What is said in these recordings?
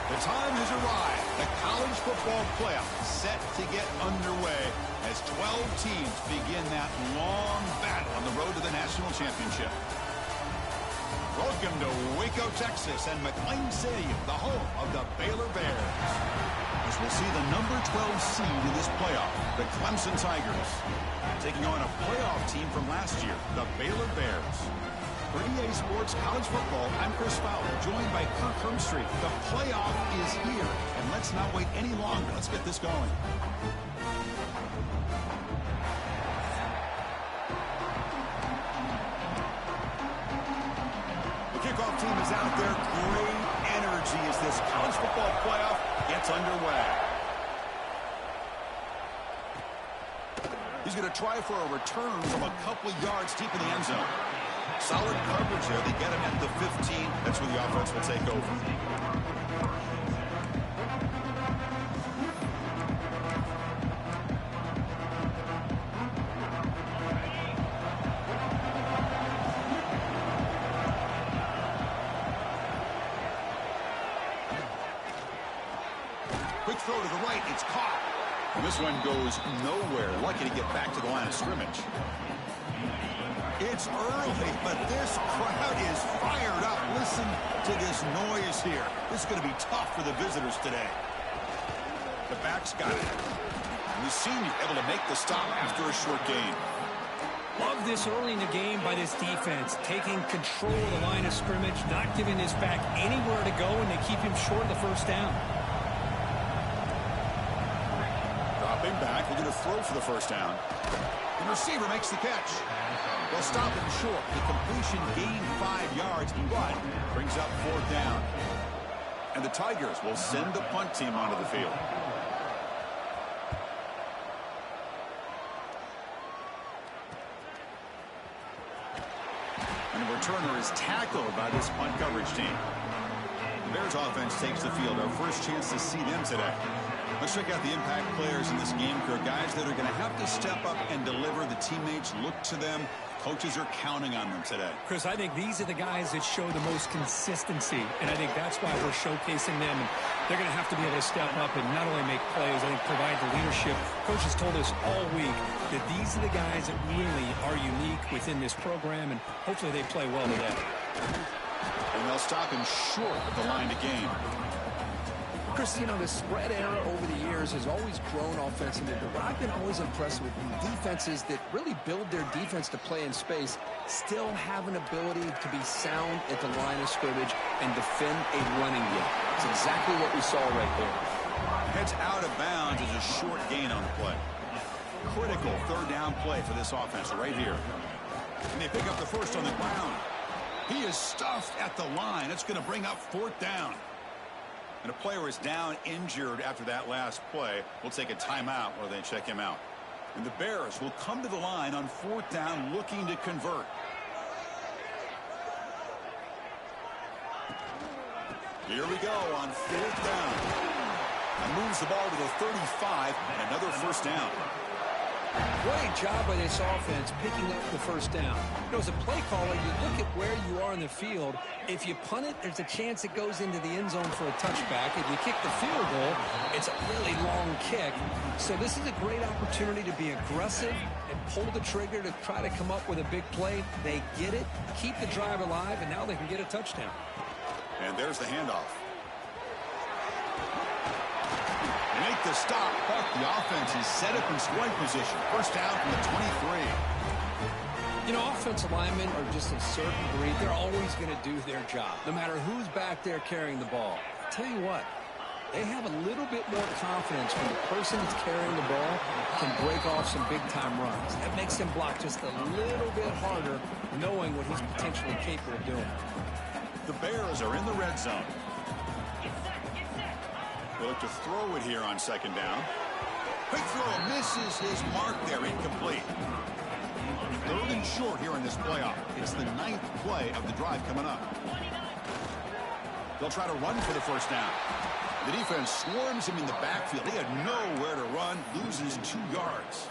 The time has arrived. The college football playoff set to get underway as 12 teams begin that long battle on the road to the national championship. Welcome to Waco, Texas, and McLean Stadium, the home of the Baylor Bears. As we'll see the number 12 seed in this playoff, the Clemson Tigers, taking on a playoff team from last year, the Baylor Bears. For EA Sports College Football, I'm Chris Fowler, joined by Kirk Hermstreet. The playoff is here, and let's not wait any longer. Let's get this going. The kickoff team is out there. Great energy as this college football playoff gets underway. He's going to try for a return from a couple of yards deep in the end zone. Solid coverage there. They get him at the 15. That's where the offense will take over. Quick throw to the right. It's caught. And this one goes nowhere. Lucky to get back to the line of scrimmage. It's early, but this crowd is fired up. Listen to this noise here. This is going to be tough for the visitors today. The back's got it. And the senior able to make the stop after a short gain. Love this early in the game by this defense, taking control of the line of scrimmage, not giving this back anywhere to go, and they keep him short of the first down. Dropping back, they're going to throw for the first down. The receiver makes the catch. They'll stop him short. The completion gained 5 yards, but brings up fourth down. And the Tigers will send the punt team onto the field. And the returner is tackled by this punt coverage team. The Bears offense takes the field. Our first chance to see them today. Let's check out the impact players in this game, Kirk. Guys that are going to have to step up and deliver. The teammates look to them. Coaches are counting on them today. Chris, I think these are the guys that show the most consistency, and I think that's why we're showcasing them. And they're going to have to be able to step up and not only make plays, I think provide the leadership. Coaches told us all week that these are the guys that really are unique within this program, and hopefully they play well today. And they'll stop him short of the line to gain. Chris, you know, the spread era over the years has always grown offensively, but what I've been always impressed with defenses that really build their defense to play in space still have an ability to be sound at the line of scrimmage and defend a running game. It's exactly what we saw right there. Heads out of bounds is a short gain on the play. Critical third down play for this offense right here. And they pick up the first on the ground. He is stuffed at the line. It's going to bring up fourth down. And a player is down injured after that last play. We'll take a timeout while they check him out. And the Bears will come to the line on fourth down looking to convert. Here we go on fourth down. And moves the ball to the 35 and another first down. Great job by this offense picking up the first down. You know, as a play caller, you look at where you are in the field. If you punt it, there's a chance it goes into the end zone for a touchback. If you kick the field goal, it's a really long kick. So this is a great opportunity to be aggressive and pull the trigger to try to come up with a big play. They get it, keep the drive alive, and now they can get a touchdown. And there's the handoff. Make the stop, but the offense is set up in scoring position. First down from the 23. You know, offensive linemen are just a certain breed. They're always going to do their job, no matter who's back there carrying the ball. I tell you what, they have a little bit more confidence when the person that's carrying the ball can break off some big-time runs. That makes him block just a little bit harder, knowing what he's potentially capable of doing. The Bears are in the red zone. They look to throw it here on second down. Quick throw misses his mark there, incomplete. Third and short here in this playoff. It's the 9th play of the drive coming up. They'll try to run for the first down. The defense swarms him in the backfield. He had nowhere to run, loses 2 yards.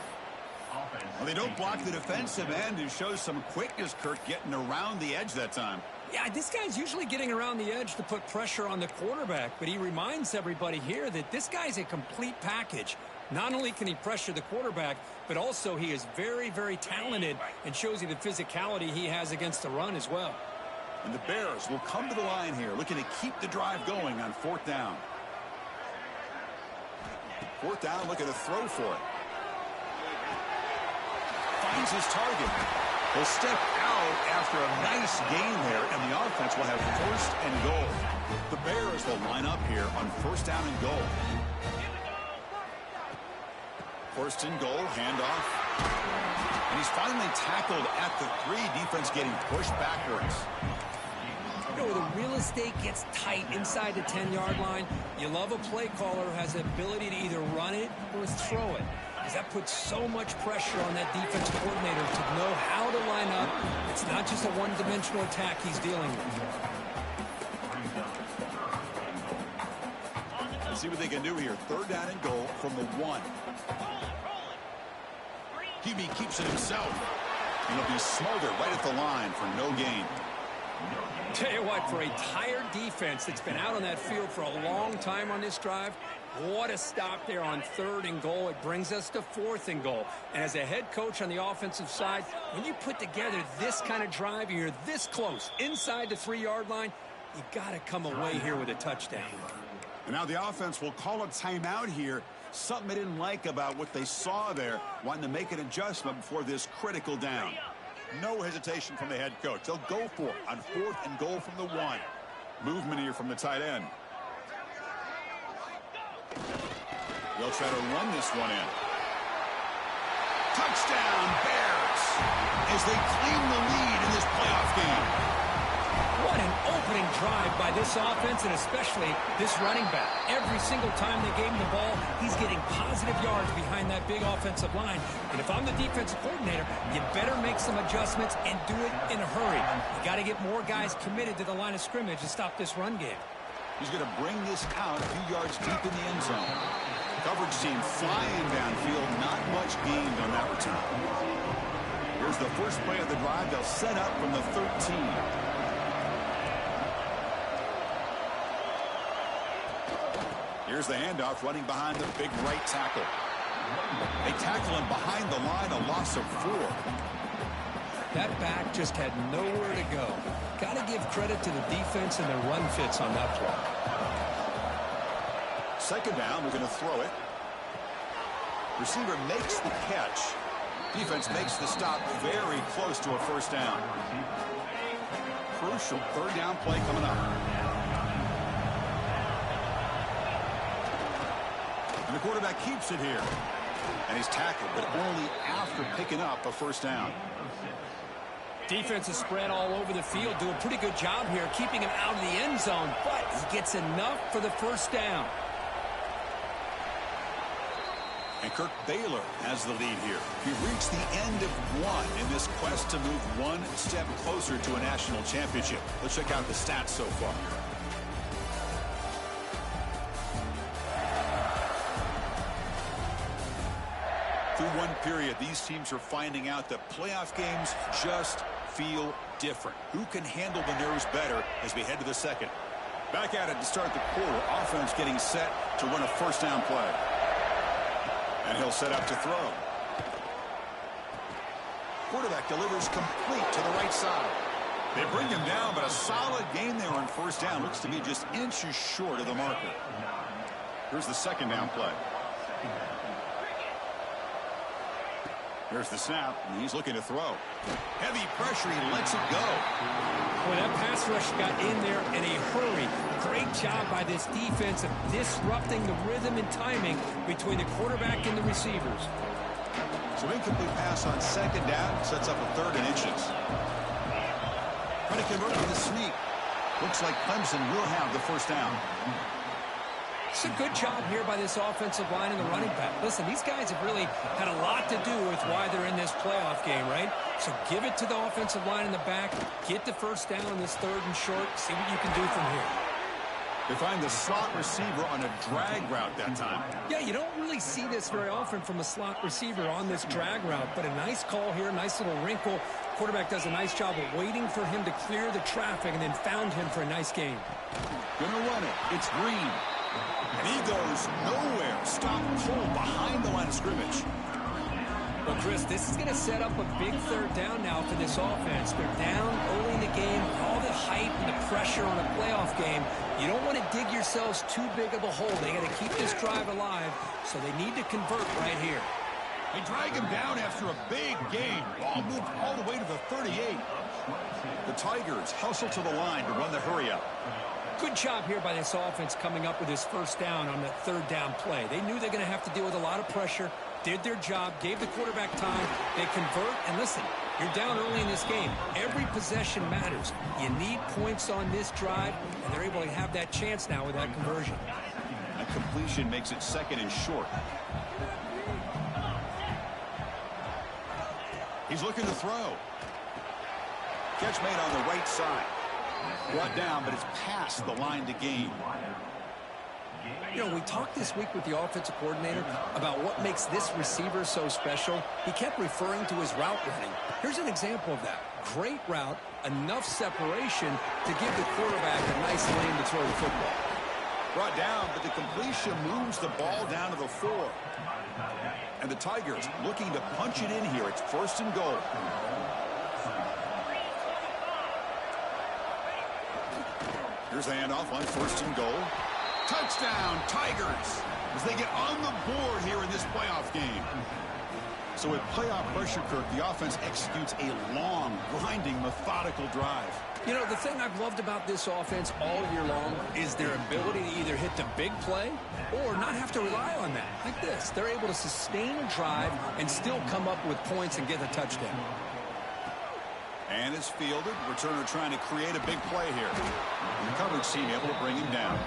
Well, they don't block the defensive end and shows some quickness, Kirk, getting around the edge that time. Yeah, this guy's usually getting around the edge to put pressure on the quarterback, but he reminds everybody here that this guy's a complete package. Not only can he pressure the quarterback, but also he is very, very talented and shows you the physicality he has against the run as well. And the Bears will come to the line here, looking to keep the drive going on 4th down. 4th down, looking to throw for it. Finds his target. He'll step out after a nice gain there, and the offense will have 1st and goal. The Bears will line up here on 1st down and goal. 1st and goal, handoff. And he's finally tackled at the 3. Defense getting pushed backwards. You know, the real estate gets tight inside the 10-yard line. You love a play caller who has the ability to either run it or throw it. Because that puts so much pressure on that defense coordinator to know how to line up. It's not just a one-dimensional attack he's dealing with. Let's see what they can do here. 3rd down and goal from the 1. QB keeps it himself. And he'll be smothered right at the line for no gain. Tell you what, for a tired defense that's been out on that field for a long time on this drive, what a stop there on 3rd and goal. It brings us to 4th and goal. And as a head coach on the offensive side, when you put together this kind of drive, you're this close inside the 3-yard line, you got to come away here with a touchdown. And now the offense will call a timeout here. Something they didn't like about what they saw there, wanting to make an adjustment before this critical down. No hesitation from the head coach. They'll go for it on 4th and goal from the 1. Movement here from the tight end. They'll try to run this one in. Touchdown, Bears, as they claim the lead in this playoff game. What an opening drive by this offense, and especially this running back. Every single time they gave him the ball, he's getting positive yards behind that big offensive line. And if I'm the defensive coordinator, you better make some adjustments and do it in a hurry. You got to get more guys committed to the line of scrimmage to stop this run game. He's going to bring this out a few yards deep in the end zone. Coverage team flying downfield, not much gained on that return. Here's the first play of the drive. They'll set up from the 13. Here's the handoff, running behind the big right tackle. They tackle him behind the line, a loss of 4. That back just had nowhere to go. Got to give credit to the defense and their run fits on that play. 2nd down, we're going to throw it. Receiver makes the catch. Defense makes the stop very close to a 1st down. Crucial 3rd down play coming up. And the quarterback keeps it here. And he's tackled, but only after picking up a 1st down. Defense is spread all over the field, do a pretty good job here keeping him out of the end zone, but he gets enough for the 1st down. And Kirk Baylor has the lead here. We've reached the end of 1 in this quest to move 1 step closer to a national championship. Let's check out the stats so far. Through 1 period, these teams are finding out that playoff games just feel different. Who can handle the nerves better as we head to the 2nd? Back at it to start the quarter. Offense getting set to run a 1st down play. And he'll set up to throw. Quarterback delivers complete to the right side. They bring him down, but a solid gain there on 1st down. Looks to be just inches short of the marker. Here's the 2nd down play. Here's the snap, and he's looking to throw. Heavy pressure, he lets it go. Boy, that pass rush got in there in a hurry. Great job by this defense of disrupting the rhythm and timing between the quarterback and the receivers. So incomplete pass on 2nd down, sets up a 3rd and inches. Trying to convert with a sneak. Looks like Clemson will have the 1st down. It's a good job here by this offensive line and the running back. Listen, these guys have really had a lot to do with why they're in this playoff game, right? So give it to the offensive line in the back. Get the 1st down in this 3rd and short. See what you can do from here. They find the slot receiver on a drag route that time. Yeah, you don't really see this very often from a slot receiver on this drag route, but a nice call here, nice little wrinkle. Quarterback does a nice job of waiting for him to clear the traffic and then found him for a nice gain. Gonna run it. It's Green. And he goes nowhere. Stop cold behind the line of scrimmage. Well, Chris, this is going to set up a big third down now for this offense. They're down early in the game. All the hype and the pressure on a playoff game. You don't want to dig yourselves too big of a hole. They got to keep this drive alive, so they need to convert right here. They drag him down after a big gain. Ball moved all the way to the 38. The Tigers hustle to the line to run the hurry-up. Good job here by this offense coming up with his first down on that third down play. They knew they're going to have to deal with a lot of pressure, did their job, gave the quarterback time. They convert, and listen, you're down early in this game. Every possession matters. You need points on this drive, and they're able to have that chance now with that conversion. A completion makes it second and short. He's looking to throw. Catch made on the right side. Brought down, but it's past the line to gain. You know, we talked this week with the offensive coordinator about what makes this receiver so special. He kept referring to his route running. Here's an example of that. Great route, enough separation to give the quarterback a nice lane to throw the football. Brought down, but the completion moves the ball down to the 4. And the Tigers looking to punch it in here. It's first and goal. Here's the handoff on first and goal. Touchdown, Tigers, as they get on the board here in this playoff game. So with playoff pressure, Kirk, the offense executes a long, grinding, methodical drive. You know, the thing I've loved about this offense all year long is their ability to either hit the big play or not have to rely on that. Like this, they're able to sustain a drive and still come up with points and get a touchdown. And it's fielded. Returner trying to create a big play here. And the coverage team able to bring him down.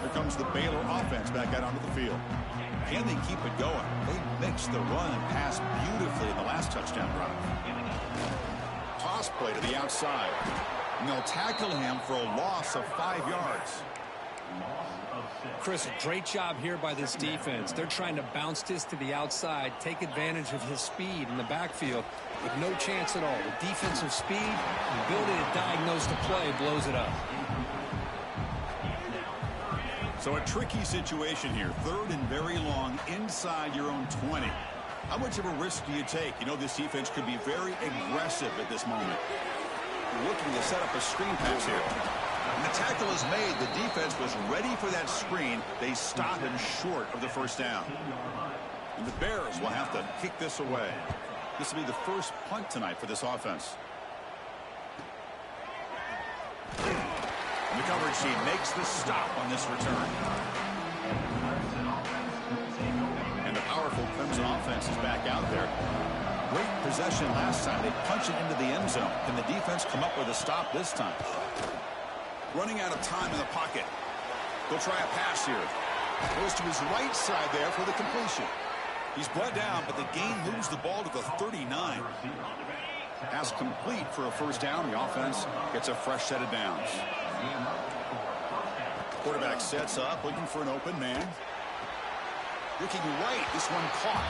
Here comes the Baylor offense back out onto the field. Can they keep it going? They mixed the run and pass beautifully in the last touchdown drive. Toss play to the outside. And they'll tackle him for a loss of 5 yards. Chris, a great job here by this defense. They're trying to bounce this to the outside, take advantage of his speed in the backfield with no chance at all. The defensive speed, the ability to diagnose the play blows it up. So a tricky situation here. Third and very long inside your own 20. How much of a risk do you take? You know, this defense could be very aggressive at this moment. Looking to set up a screen pass here. And the tackle is made. The defense was ready for that screen. They stop him short of the first down. And the Bears will have to kick this away. This will be the first punt tonight for this offense. And the coverage team makes the stop on this return. And the powerful Crimson offense is back out there. Great possession last time. They punch it into the end zone. Can the defense come up with a stop this time? Running out of time in the pocket. They'll try a pass here. Goes to his right side there for the completion. He's brought down, but the gain moves the ball to the 39. Pass complete for a first down. The offense gets a fresh set of downs. Quarterback sets up, looking for an open man. Looking right, this one caught.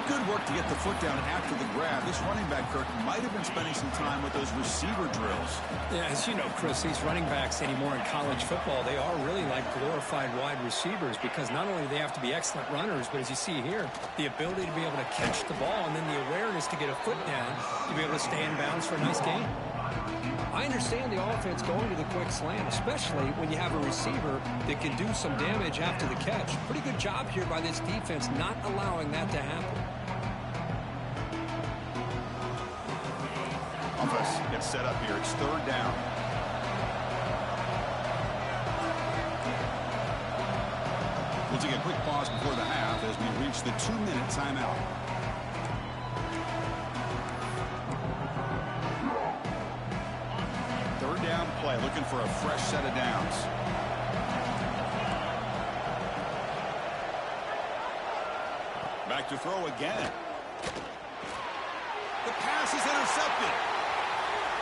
Good work to get the foot down after the grab. This running back, Kirk, might have been spending some time with those receiver drills. Yeah, as you know, Chris, these running backs anymore in college football, they are really like glorified wide receivers because not only do they have to be excellent runners, but as you see here, the ability to be able to catch the ball and then the awareness to get a foot down to be able to stay in bounds for a nice gain. I understand the offense going to the quick slant, especially when you have a receiver that can do some damage after the catch. Pretty good job here by this defense not allowing that to happen. Offense gets set up here. It's third down. We'll take a quick pause before the half as we reach the 2-minute timeout. Third down play, looking for a fresh set of downs. Back to throw again. The pass is intercepted.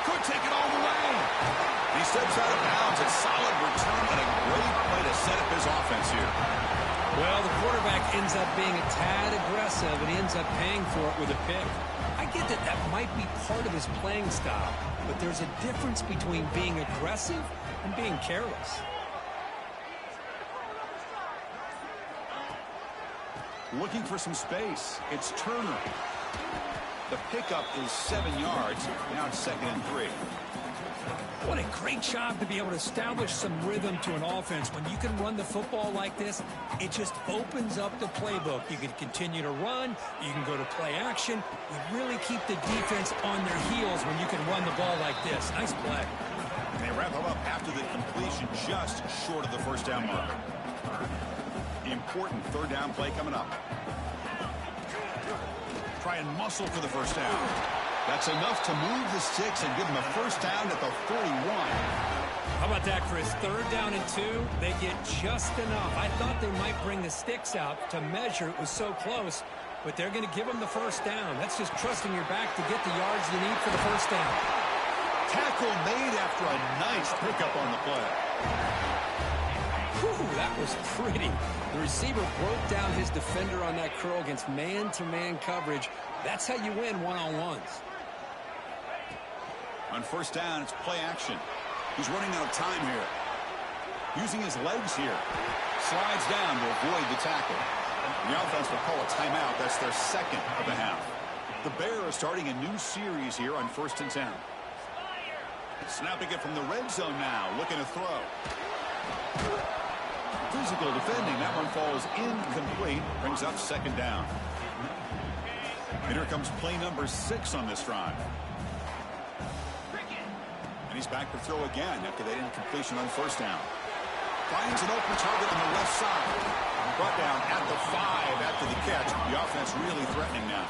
Could take it all the way. He steps out of bounds. A solid return and a great play to set up his offense here. Well, the quarterback ends up being a tad aggressive, and he ends up paying for it with a pick. I get that that might be part of his playing style, but there's a difference between being aggressive and being careless. Looking for some space. It's Turner. The pickup is 7 yards. Now it's 2nd and 3. What a great job to be able to establish some rhythm to an offense. When you can run the football like this, it just opens up the playbook. You can continue to run. You can go to play action. You really keep the defense on their heels when you can run the ball like this. Nice play. And they wrap him up after the completion, just short of the first down mark. Important 3rd down play coming up. Try and muscle for the first down. That's enough to move the sticks and give them a first down at the 41. How about that, Chris? 3rd down and 2. They get just enough. I thought they might bring the sticks out to measure. It was so close, but they're going to give them the first down. That's just trusting your back to get the yards you need for the first down. Tackle made after a nice pickup on the play. Whew, that was pretty. The receiver broke down his defender on that curl against man-to-man coverage. That's how you win one-on-ones. On first down, it's play action. He's running out of time here. Using his legs here. Slides down to avoid the tackle. The offense will call a timeout. That's their 2nd of the half. The Bears are starting a new series here on 1st and 10. Snapping it from the red zone now. Looking to throw. Physical defending. That one falls incomplete. Brings up 2nd down. And here comes play number 6 on this drive. And he's back to throw again after that incompletion on first down. Finds an open target on the left side. Brought down at the 5 after the catch. The offense really threatening now.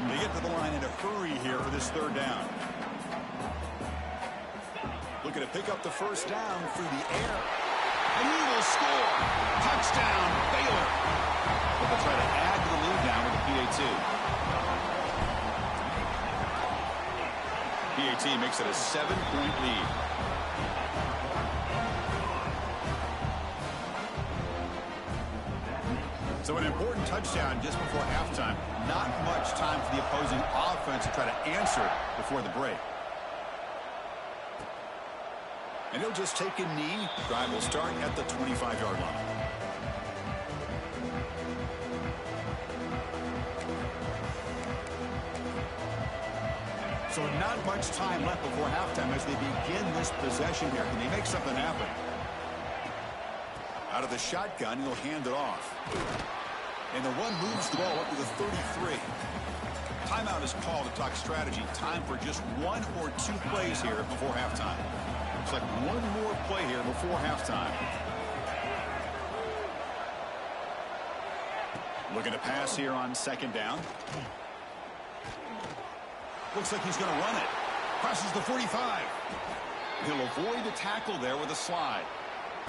They get to the line in a hurry here for this 3rd down. Looking to pick up the first down through the air. And he will score. Touchdown, Baylor. They'll try to add to the lead now with the PAT. PAT makes it a 7-point lead. So an important touchdown just before halftime. Not much time for the opposing offense to try to answer before the break. And he'll just take a knee. Drive will start at the 25-yard line. So not much time left before halftime as they begin this possession here. Can they make something happen? Out of the shotgun, he'll hand it off. And the run moves the ball up to the 33. Timeout is called to talk strategy. Time for just 1 or 2 plays here before halftime. Looks like one more play here before halftime. Looking to pass here on 2nd down. Looks like he's going to run it. Crosses the 45. He'll avoid the tackle there with a slide.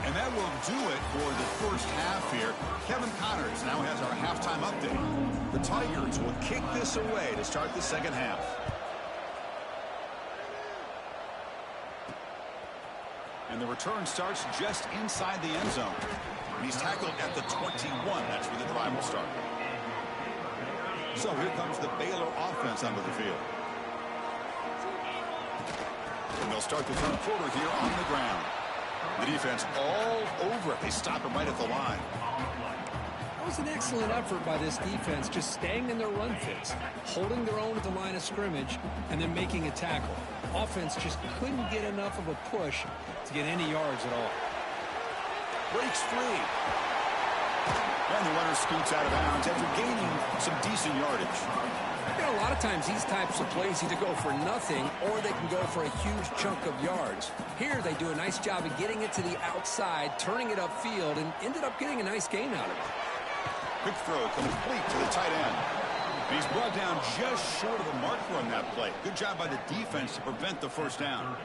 And that will do it for the first half here. Kevin Connors now has our halftime update. The Tigers will kick this away to start the 2nd half. And the return starts just inside the end zone. And he's tackled at the 21. That's where the drive will start. So here comes the Baylor offense onto the field. And they'll start the 3rd quarter here on the ground. The defense all over it. They stop him right at the line. That was an excellent effort by this defense, just staying in their run fits, holding their own at the line of scrimmage, and then making a tackle. Offense just couldn't get enough of a push to get any yards at all. Breaks free. And the runner scoots out of bounds after gaining some decent yardage. You know, a lot of times these types of plays either go for nothing or they can go for a huge chunk of yards. Here they do a nice job of getting it to the outside, turning it upfield, and ended up getting a nice gain out of it. Quick throw complete to the tight end. And he's brought down just short of the marker on that play. Good job by the defense to prevent the first down.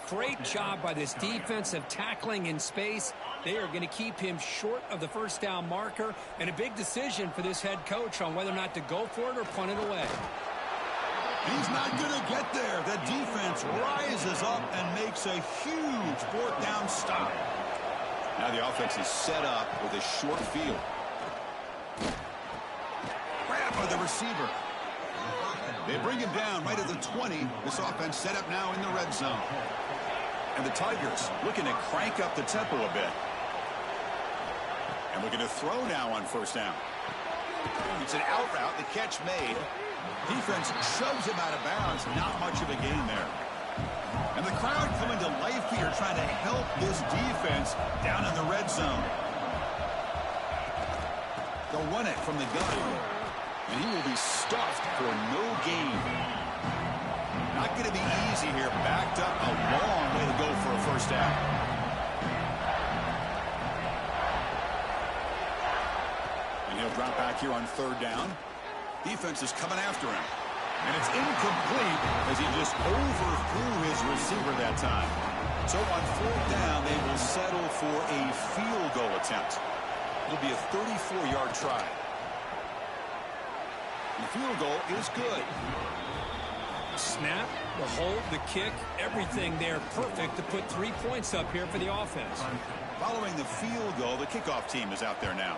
Great job by this defense of tackling in space. They are going to keep him short of the first down marker, and a big decision for this head coach on whether or not to go for it or punt it away. He's not going to get there. The defense rises up and makes a huge fourth down stop. Now the offense is set up with a short field. Grab by the receiver. They bring him down right at the 20. This offense set up now in the red zone. And the Tigers looking to crank up the tempo a bit. And looking to throw now on first down. It's an out route. The catch made. Defense shoves him out of bounds. Not much of a gain there. And the crowd coming to life here, trying to help this defense down in the red zone. They'll run it from the gun. And he will be stuffed for no gain. Not going to be easy here. Backed up a long way to go for a first down. And he'll drop back here on third down. Defense is coming after him. And it's incomplete as he just overthrew his receiver that time. So on fourth down, they will settle for a field goal attempt. It'll be a 34-yard try. The field goal is good. Snap, the hold, the kick, everything there perfect to put 3 points up here for the offense. Following the field goal, the kickoff team is out there now.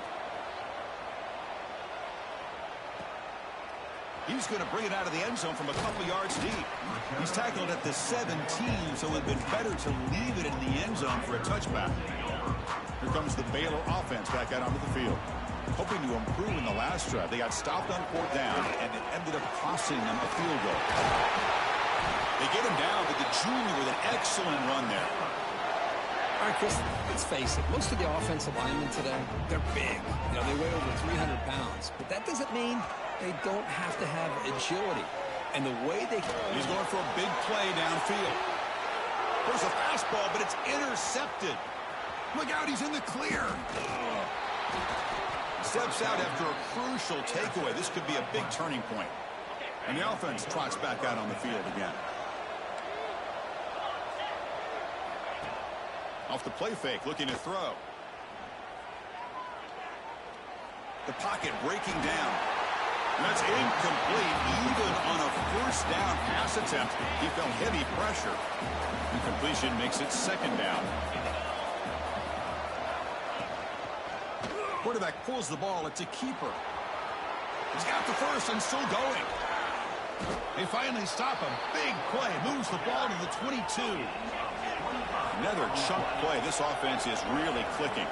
He's going to bring it out of the end zone from a couple yards deep. He's tackled at the 17, so it would have been better to leave it in the end zone for a touchback. Here comes the Baylor offense back out onto the field. Hoping to improve in the last drive. They got stopped on fourth down, and it ended up costing them a field goal. They get him down, but the junior with an excellent run there. All right, Chris, let's face it. Most of the offensive linemen today, they're big. You know, they weigh over 300 pounds. But that doesn't mean they don't have to have agility. And the way they... He's going for a big play downfield. There's a fastball, but it's intercepted. Look out, he's in the clear. Steps out after a crucial takeaway. This could be a big turning point. And the offense trots back out on the field again. Off the play fake, looking to throw. The pocket breaking down. And that's incomplete. Even on a first down pass attempt, he felt heavy pressure. Incompletion makes it second down. Quarterback pulls the ball. It's a keeper. He's got the first and still going. They finally stop him. Big play. Moves the ball to the 22. Another chunk play. This offense is really clicking.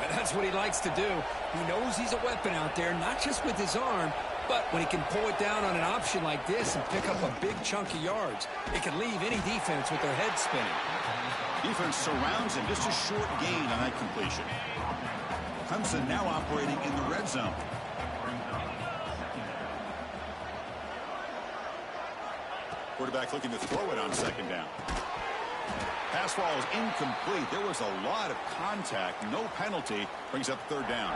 And that's what he likes to do. He knows he's a weapon out there, not just with his arm, but when he can pull it down on an option like this and pick up a big chunk of yards, it can leave any defense with their head spinning. Defense surrounds him. Just a short gain on that completion. Clemson now operating in the red zone. Quarterback looking to throw it on second down. Pass ball is incomplete. There was a lot of contact. No penalty. Brings up third down.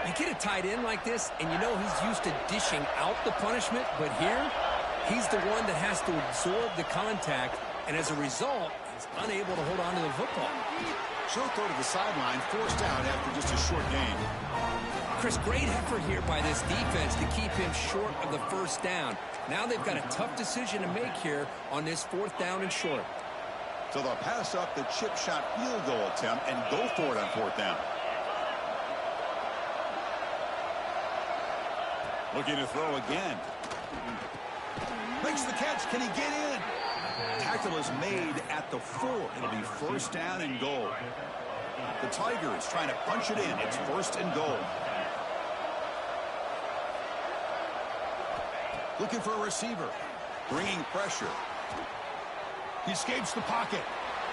You get a tight end like this, and you know he's used to dishing out the punishment, but here, he's the one that has to absorb the contact, and as a result, he's unable to hold on to the football. Short throw to the sideline, forced out after just a short gain. Chris, great effort here by this defense to keep him short of the first down. Now they've got a tough decision to make here on this fourth down and short. So they'll pass up the chip shot field goal attempt and go for it on fourth down. Looking to throw again. Makes the catch. Can he get in? Tackle is made at the 4. It'll be first down and goal. The Tigers trying to punch it in. It's first and goal. Looking for a receiver. Bringing pressure. He escapes the pocket.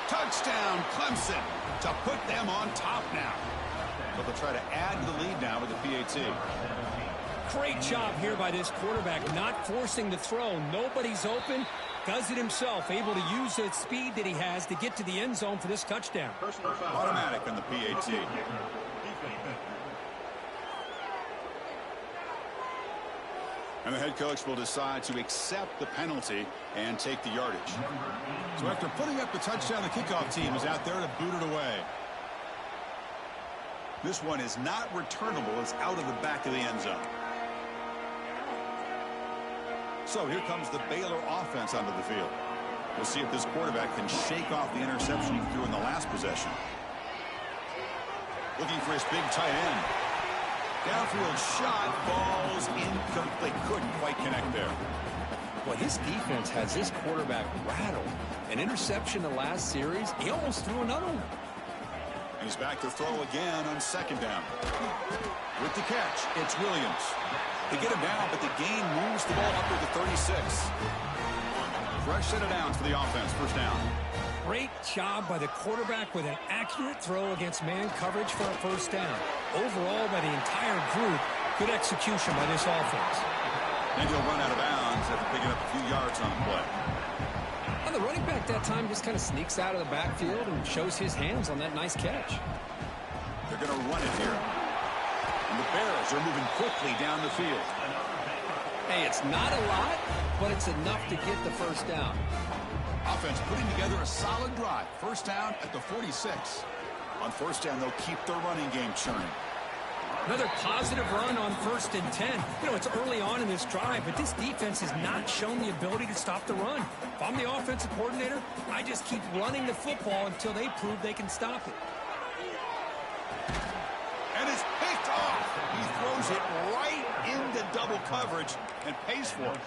Touchdown, Clemson, to put them on top now. But they'll try to add the lead now with the PAT. Great job here by this quarterback, not forcing the throw. Nobody's open. Does it himself, able to use the speed that he has to get to the end zone for this touchdown. Automatic on the PAT. And the head coach will decide to accept the penalty and take the yardage. So after putting up the touchdown, the kickoff team is out there to boot it away. This one is not returnable. It's out of the back of the end zone. So here comes the Baylor offense onto the field. We'll see if this quarterback can shake off the interception he threw in the last possession. Looking for his big tight end. Downfield shot, falls incomplete. Couldn't quite connect there. Well, this defense has this quarterback rattled. An interception the last series, he almost threw another one. He's back to throw again on second down. With the catch, it's Williams. They get him down, but the gain moves the ball up to the 36. Fresh set of downs for the offense, first down. Great job by the quarterback with an accurate throw against man coverage for a first down. Overall, by the entire group, good execution by this offense. And he'll run out of bounds after picking up a few yards on the play. Well, the running back that time just kind of sneaks out of the backfield and shows his hands on that nice catch. They're going to run it here. And the Bears are moving quickly down the field. Hey, it's not a lot, but it's enough to get the first down. Offense putting together a solid drive. First down at the 46. On first down, they'll keep their running game churning. Another positive run on 1st and 10. You know, it's early on in this drive, but this defense has not shown the ability to stop the run. If I'm the offensive coordinator, I just keep running the football until they prove they can stop it. And it's picked off. He throws it right into double coverage and pays for it.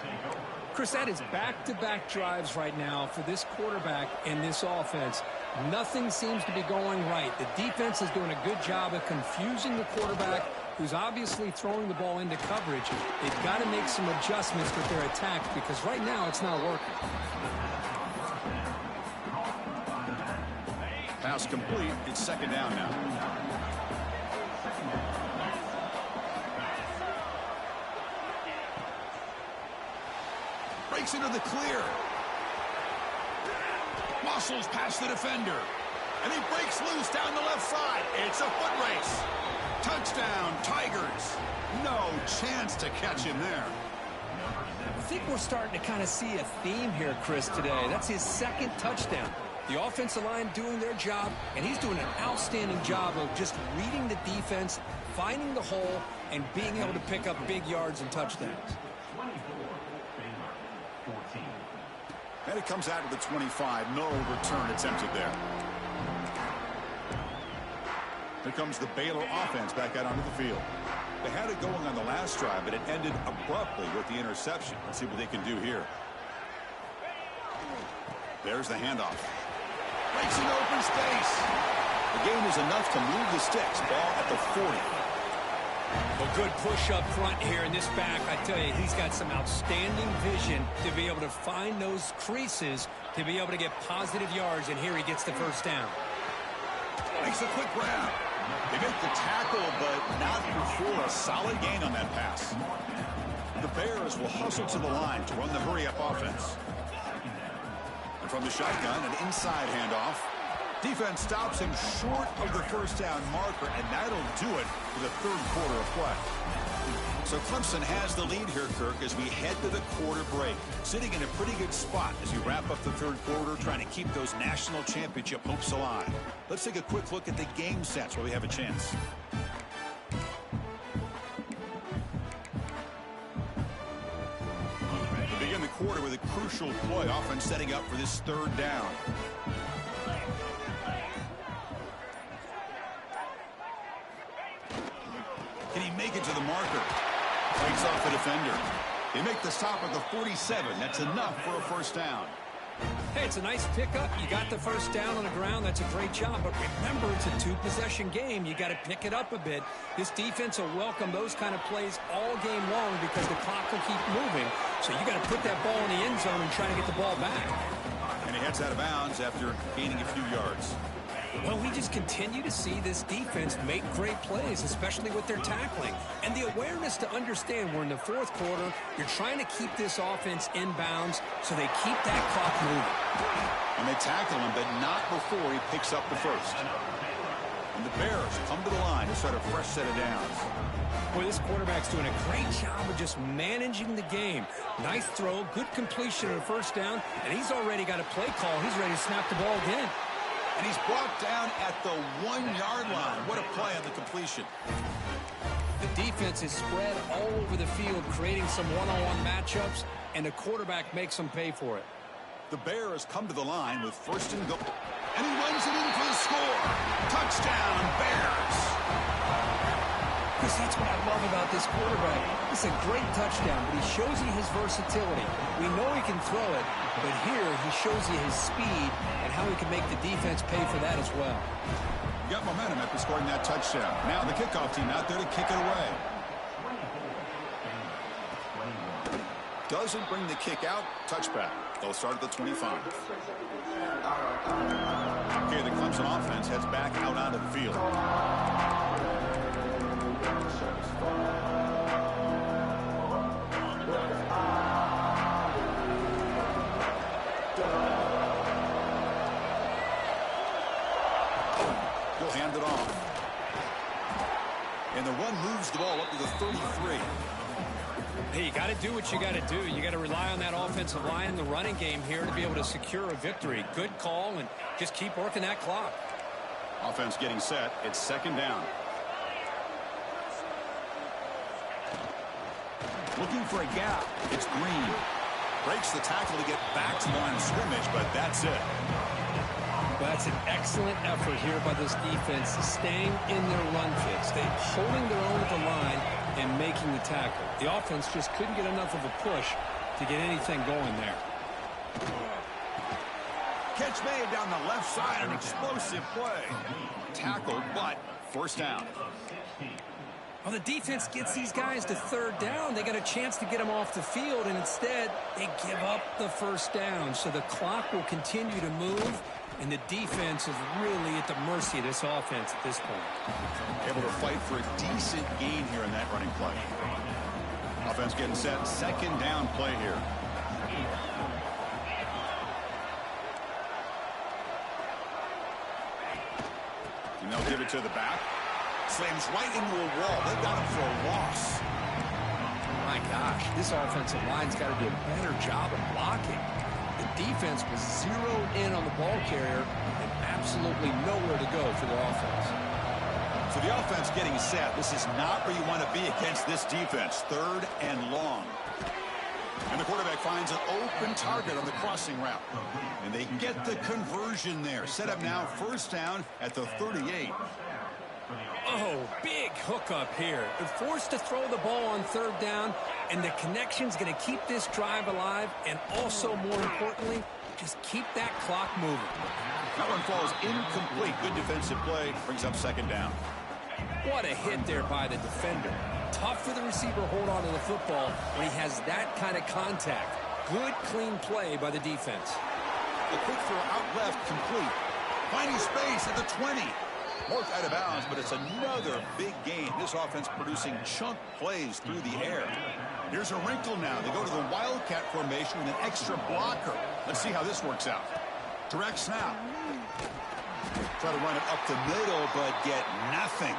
Chris, that is back-to-back drives right now for this quarterback and this offense. Nothing seems to be going right. The defense is doing a good job of confusing the quarterback, who's obviously throwing the ball into coverage. They've got to make some adjustments with their attack because right now it's not working. Pass complete. It's second down now. Breaks into the clear. Muscles past the defender. And he breaks loose down the left side. It's a foot race. Touchdown, Tigers. No chance to catch him there. I think we're starting to kind of see a theme here, Chris, today. That's his second touchdown. The offensive line doing their job, and he's doing an outstanding job of just reading the defense, finding the hole, and being able to pick up big yards and touchdowns. And it comes out of the 25. No return attempted there. Here comes the Baylor offense back out onto the field. They had it going on the last drive, but it ended abruptly with the interception. Let's see what they can do here. There's the handoff. Breaks into open space. The gain is enough to move the sticks. Ball at the 40. A good push up front here in this back. I tell you, he's got some outstanding vision to be able to find those creases, to be able to get positive yards, and here he gets the first down. Makes a quick grab. They make the tackle, but not before a solid gain on that pass. The Bears will hustle to the line to run the hurry-up offense. And from the shotgun, an inside handoff. Defense stops him short of the first down marker, and that'll do it for the third quarter of play. So Clemson has the lead here, Kirk, as we head to the quarter break. Sitting in a pretty good spot as we wrap up the third quarter, trying to keep those national championship hopes alive. Let's take a quick look at the game sets where we have a chance. We begin the quarter with a crucial play, offense setting up for this third down. Can he make it to the marker? Breaks off the defender. They make the stop at the 47. That's enough for a first down. Hey, it's a nice pickup. You got the first down on the ground. That's a great job. But remember, it's a two-possession game. You got to pick it up a bit. This defense will welcome those kind of plays all game long because the clock will keep moving. So you got to put that ball in the end zone and try to get the ball back. And he heads out of bounds after gaining a few yards. Well, we just continue to see this defense make great plays, especially with their tackling. And the awareness to understand we're in the fourth quarter, you're trying to keep this offense in bounds so they keep that clock moving. And they tackle him, but not before he picks up the first. And the Bears come to the line to start a fresh set of downs. Boy, this quarterback's doing a great job of just managing the game. Nice throw, good completion on the first down, and he's already got a play call. He's ready to snap the ball again. And he's brought down at the 1-yard line. What a play on the completion. The defense is spread all over the field, creating some one-on-one matchups. and the quarterback makes them pay for it. The Bears come to the line with first and goal. And he runs it in for the score. Touchdown, Bears. Chris, that's what I love about this quarterback. It's a great touchdown, but he shows you his versatility. We know he can throw it, but here he shows you his speed and how he can make the defense pay for that as well. You got momentum after scoring that touchdown. Now the kickoff team out there to kick it away. Doesn't bring the kick out. Touchback. They'll start at the 25. Okay, the Clemson offense heads back out onto the field. He'll hand it off. And the run moves the ball up to the 33. Hey, you got to do what you got to do. You got to rely on that offensive line in the running game here to be able to secure a victory. Good call, and just keep working that clock. Offense getting set. It's second down. Looking for a gap. It's Green. Breaks the tackle to get back to the line of scrimmage, but that's it. Well, that's an excellent effort here by this defense, staying in their run fits. They're holding their own at the line and making the tackle. The offense just couldn't get enough of a push to get anything going there. Catch made down the left side, an explosive play. Tackled, but first down. Well, the defense gets these guys to third down. They got a chance to get them off the field, and instead they give up the first down. So the clock will continue to move, and the defense is really at the mercy of this offense at this point. Able to fight for a decent gain here in that running play. Offense getting set. Second down play here. And they'll give it to the back. Slams right into a wall. They've got him for a loss. My gosh, this offensive line's got to do a better job of blocking. The defense was zeroed in on the ball carrier and absolutely nowhere to go for the offense. So the offense getting set. This is not where you want to be against this defense. Third and long. And the quarterback finds an open target on the crossing route. And they get the conversion there. Set up now first down at the 38. Oh, big hookup here. They're forced to throw the ball on third down, and the connection's going to keep this drive alive, and also, more importantly, just keep that clock moving. That one falls incomplete. Good defensive play. Brings up second down. What a hit there by the defender. Tough for the receiver to hold on to the football when he has that kind of contact. Good, clean play by the defense. The quick throw out left, complete. Finding space at the 20. Marked out of bounds, but it's another big gain. This offense producing chunk plays through the air. Here's a wrinkle now. They go to the Wildcat formation with an extra blocker. Let's see how this works out. Direct snap. Try to run it up the middle, but get nothing.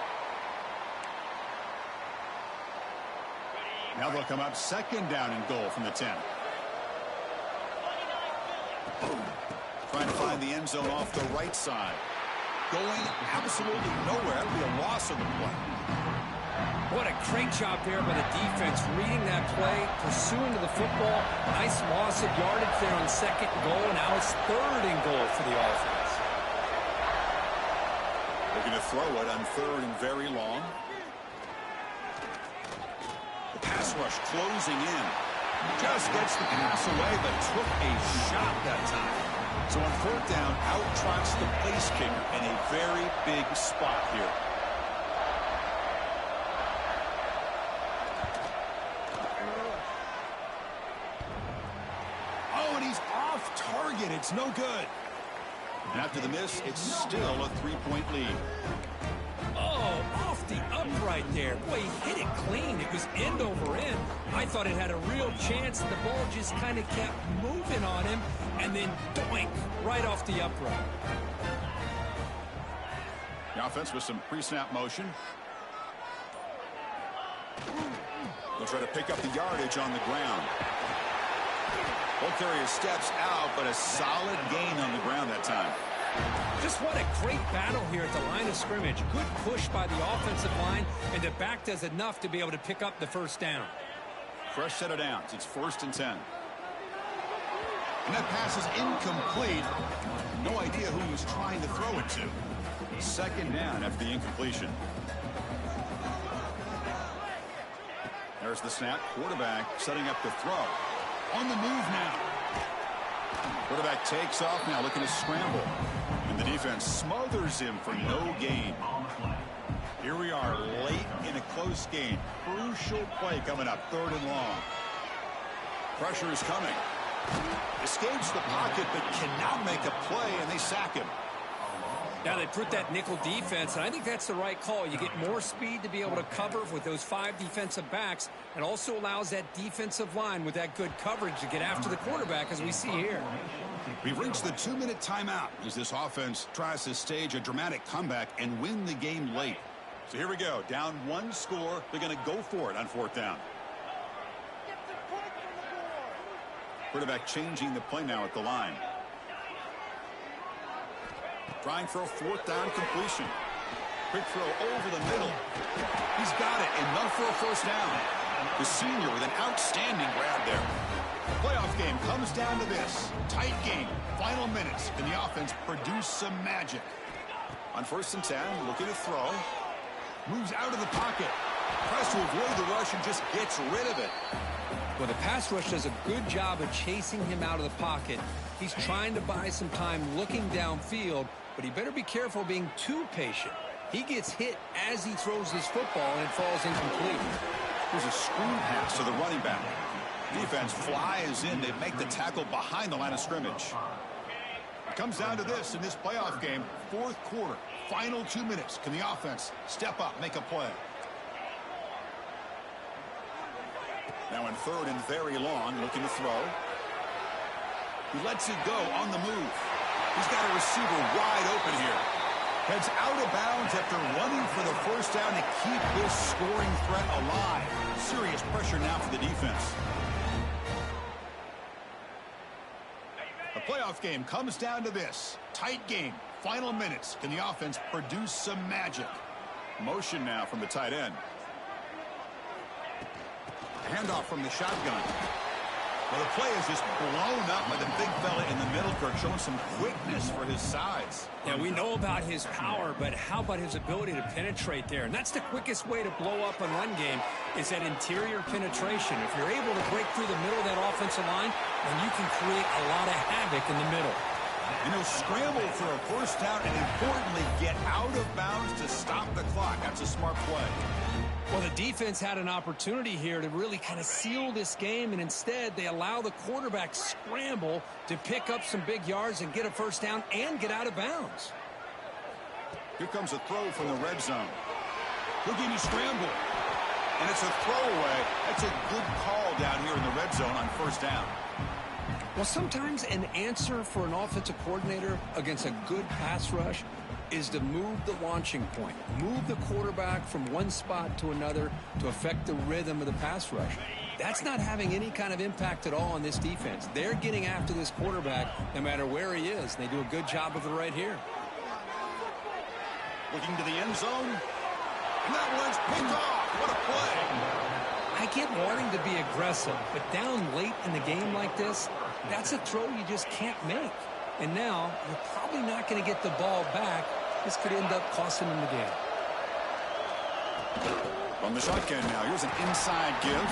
Now they'll come up second down and goal from the 10. Trying to find the end zone off the right side. Going absolutely nowhere. That would be a loss of the play. What a great job there by the defense, reading that play, pursuing to the football. Nice loss of yardage there on second and goal. Now it's third and goal for the offense. Looking to throw it on third and very long. The pass rush closing in. Just gets the pass away, but took a shot that time. So on fourth down, out-trots the place kicker in a very big spot here. Oh, and he's off target. It's no good. And after the miss, it's still a 3-point lead. Oh, off the upright there. Boy, he hit it clean. It was end over end. I thought it had a real chance. The ball just kind of kept moving on him, and then doink, right off the upright. The offense with some pre-snap motion. They'll try to pick up the yardage on the ground. Ball carrier steps out, but a solid gain on the ground that time. Just what a great battle here at the line of scrimmage. Good push by the offensive line, and the back does enough to be able to pick up the first down. Fresh set of downs. It's first and 10. And that pass is incomplete. No idea who he was trying to throw it to. Second down after the incompletion. There's the snap. Quarterback setting up the throw. On the move now. Quarterback takes off now, looking to scramble. And the defense smothers him for no gain. Here we are late in a close game. Crucial play coming up, 3rd and long. Pressure is coming. Escapes the pocket but cannot make a play, and they sack him. Now they put that nickel defense, and I think that's the right call. You get more speed to be able to cover with those 5 defensive backs, and also allows that defensive line with that good coverage to get after the quarterback, as we see here. We've reached the 2-minute timeout as this offense tries to stage a dramatic comeback and win the game late. So here we go. Down 1 score. They're going to go for it on 4th down. Quarterback changing the play now at the line. Trying for a 4th down completion. Quick throw over the middle. He's got it. Enough for a 1st down. The senior with an outstanding grab there. The playoff game comes down to this. Tight game. Final minutes. Can the offense produce some magic? On 1st and 10, looking to throw. Moves out of the pocket. Tries to avoid the rush and just gets rid of it. Well, the pass rush does a good job of chasing him out of the pocket. He's trying to buy some time looking downfield, but he better be careful being too patient. He gets hit as he throws his football, and it falls incomplete. There's a screen pass to the running back. Defense flies in. They make the tackle behind the line of scrimmage. It comes down to this in this playoff game. 4th quarter. Final 2 minutes. Can the offense step up, make a play? Now in 3rd and very long, looking to throw. He lets it go on the move. He's got a receiver wide open here. Heads out of bounds after running for the 1st down to keep this scoring threat alive. Serious pressure now for the defense. The playoff game comes down to this. Tight game. Final minutes. Can the offense produce some magic? Motion now from the tight end. Handoff from the shotgun. Well, the play is just blown up by the big fella in the middle, Kirk, showing some quickness for his size. Yeah, we know about his power, but how about his ability to penetrate there? And that's the quickest way to blow up a run game, is that interior penetration. If you're able to break through the middle of that offensive line, then you can create a lot of havoc in the middle. And he'll scramble for a 1st down and, importantly, get out of bounds to stop the clock. That's a smart play. Well, the defense had an opportunity here to really kind of seal this game, and instead they allow the quarterback scramble to pick up some big yards and get a 1st down and get out of bounds. Here comes a throw from the red zone. Houdini scramble. And it's a throwaway. That's a good call down here in the red zone on 1st down. Well, sometimes an answer for an offensive coordinator against a good pass rush is to move the launching point, move the quarterback from one spot to another to affect the rhythm of the pass rush. That's not having any kind of impact at all on this defense. They're getting after this quarterback no matter where he is, and they do a good job of it right here. Looking to the end zone. And that one's picked off. What a play. I get wanting to be aggressive, but down late in the game like this, that's a throw you just can't make. And now you're probably not going to get the ball back. This could end up costing them the game. From the shotgun now, here's an inside give.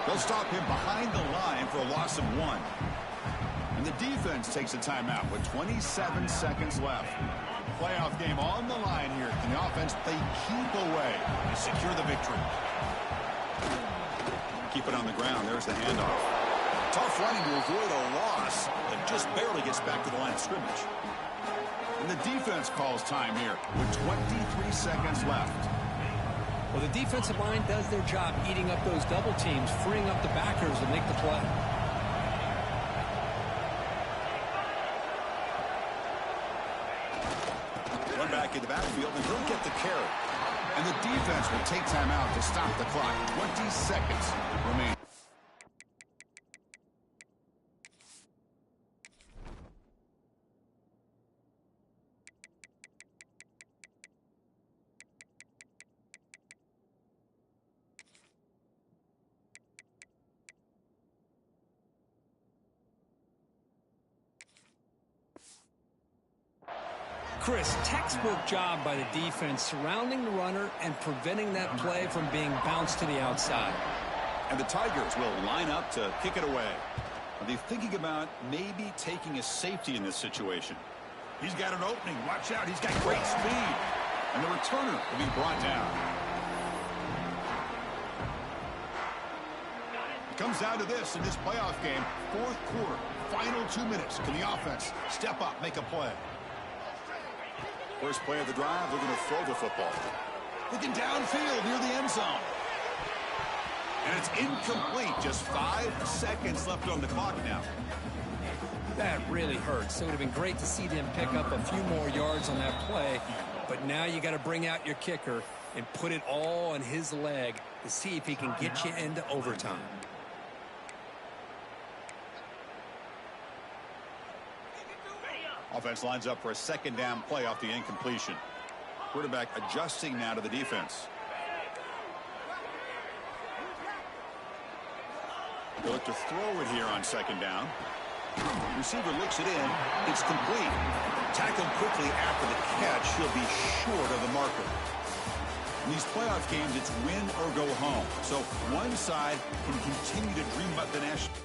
They'll stop him behind the line for a loss of 1. And the defense takes a timeout with 27 seconds left. Playoff game on the line here. Can the offense play keep away to secure the victory? Keep it on the ground. There's the handoff. Tough running to avoid a loss that just barely gets back to the line of scrimmage. And the defense calls time here with 23 seconds left. Well, the defensive line does their job eating up those double teams, freeing up the backers to make the play. Run back in the backfield, and he'll get the carry. And the defense will take time out to stop the clock. 20 seconds remain. Chris, textbook job by the defense surrounding the runner and preventing that play from being bounced to the outside. And the Tigers will line up to kick it away. Are they thinking about maybe taking a safety in this situation? He's got an opening. Watch out. He's got great speed. And the returner will be brought down. It comes down to this in this playoff game. Fourth quarter, final 2 minutes. Can the offense step up, make a play? First play of the drive, they're going to throw the football. Looking downfield near the end zone. And it's incomplete. Just 5 seconds left on the clock now. That really hurts. It would have been great to see them pick up a few more yards on that play. But now you got to bring out your kicker and put it all on his leg to see if he can get you into overtime. Offense lines up for a second down play off the incompletion. Quarterback adjusting now to the defense. They'll look to throw it here on second down. Receiver looks it in. It's complete. Tackled quickly after the catch. He'll be short of the marker. In these playoff games, it's win or go home. So one side can continue to dream about the national.